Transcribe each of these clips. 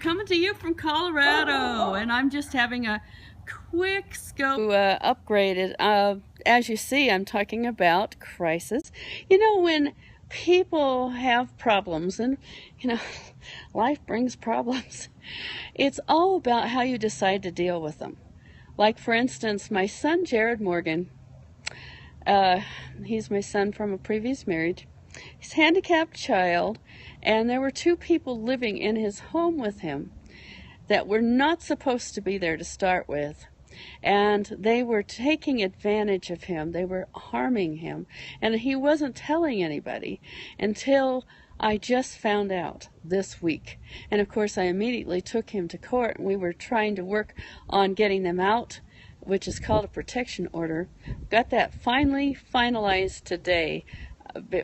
coming to you from Colorado, and I'm just having a quick scope upgraded. As you see, I'm talking about crisis. You know, when people have problems, and you know, life brings problems, it's all about how you decide to deal with them. Like, for instance, my son Jared Morgan, he's my son from a previous marriage. He's a handicapped child, and there were two people living in his home with him that were not supposed to be there to start with. And they were taking advantage of him. They were harming him. And he wasn't telling anybody until I just found out this week. And of course, I immediately took him to court, and we were trying to work on getting them out, which is called a protection order. Got that finally finalized today,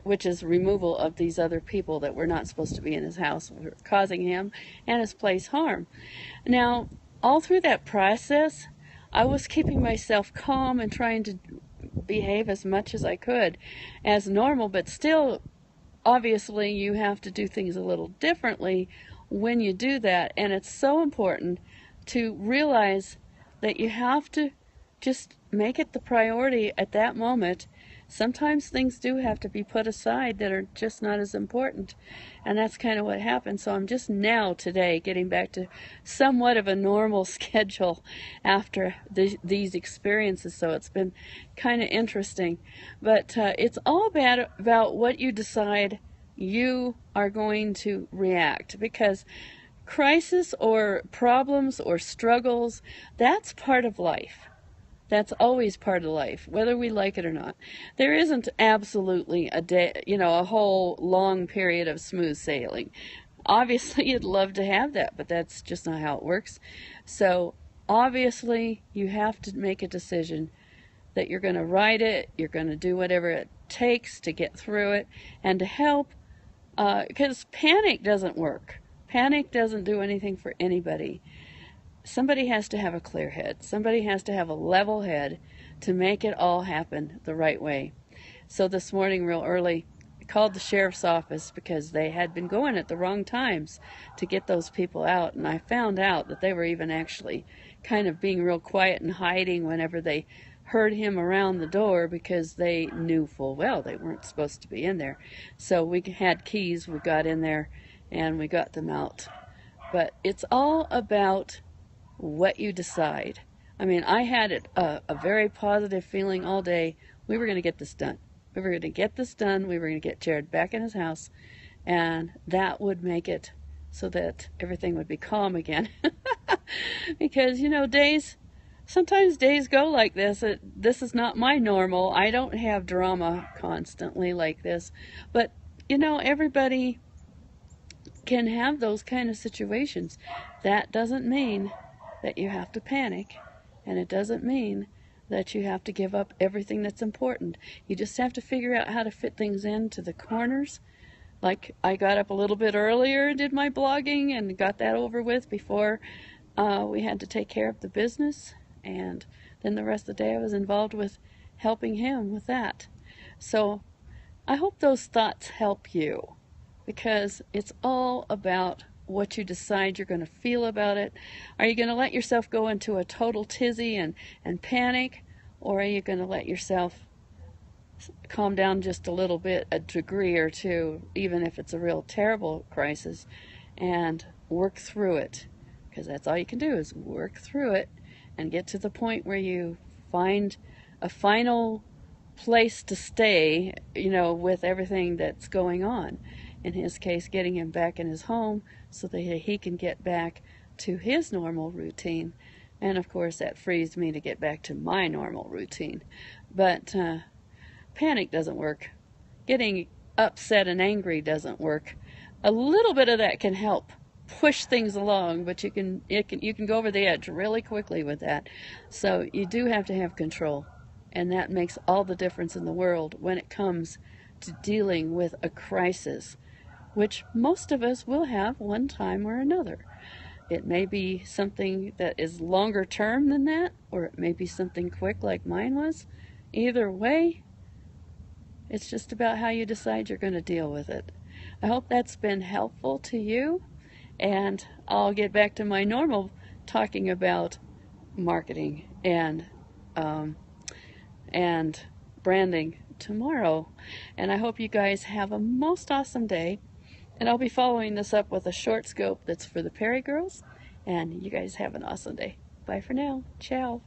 which is removal of these other people that were not supposed to be in his house, were causing him and his place harm. Now, all through that process, I was keeping myself calm and trying to behave as much as I could as normal, but still, obviously, you have to do things a little differently when you do that. And it's so important to realize that you have to just make it the priority at that moment. Sometimes things do have to be put aside that are just not as important, and that's kind of what happened. So I'm just now today getting back to somewhat of a normal schedule after these experiences, so it's been kind of interesting. But it's all about what you decide you are going to react, because crisis or problems or struggles, that's part of life. That's always part of life, whether we like it or not. There isn't absolutely a day, a whole long period of smooth sailing. Obviously, you'd love to have that, but that's just not how it works. So, obviously, you have to make a decision that you're going to ride it, you're going to do whatever it takes to get through it, and to help, because panic doesn't work. Panic doesn't do anything for anybody. Somebody has to have a clear head. Somebody has to have a level head to make it all happen the right way. So this morning, real early, I called the sheriff's office because they had been going at the wrong times to get those people out. And I found out that they were even actually kind of being real quiet and hiding whenever they heard him around the door, because they knew full well they weren't supposed to be in there. So we had keys, we got in there, and we got them out. But it's all about what you decide. I mean, I had a very positive feeling all day. We were going to get this done. We were going to get this done. We were going to get Jared back in his house, and that would make it so that everything would be calm again. Because, sometimes days go like this. This is not my normal. I don't have drama constantly like this. But, everybody can have those kind of situations. That doesn't mean that you have to panic, and it doesn't mean that you have to give up everything that's important. You just have to figure out how to fit things into the corners. Like, I got up a little bit earlier and did my blogging and got that over with before we had to take care of the business, and then the rest of the day I was involved with helping him with that. So I hope those thoughts help you, because it's all about what you decide you're going to feel about it. Are you going to let yourself go into a total tizzy and panic, or are you going to let yourself calm down just a little bit, a degree or two, even if it's a real terrible crisis, and work through it? Because that's all you can do, is work through it and get to the point where you find a final place to stay, with everything that's going on. In his case, getting him back in his home so that he can get back to his normal routine. And of course, that frees me to get back to my normal routine. But panic doesn't work. Getting upset and angry doesn't work. A little bit of that can help push things along, but you can go over the edge really quickly with that. So you do have to have control, and that makes all the difference in the world when it comes to dealing with a crisis, which most of us will have one time or another. It may be something that is longer term than that, or it may be something quick like mine was. Either way, it's just about how you decide you're going to deal with it. I hope that's been helpful to you, and I'll get back to my normal talking about marketing um, and branding tomorrow. And I hope you guys have a most awesome day. And I'll be following this up with a short scope that's for the Perry girls. And you guys have an awesome day. Bye for now. Ciao.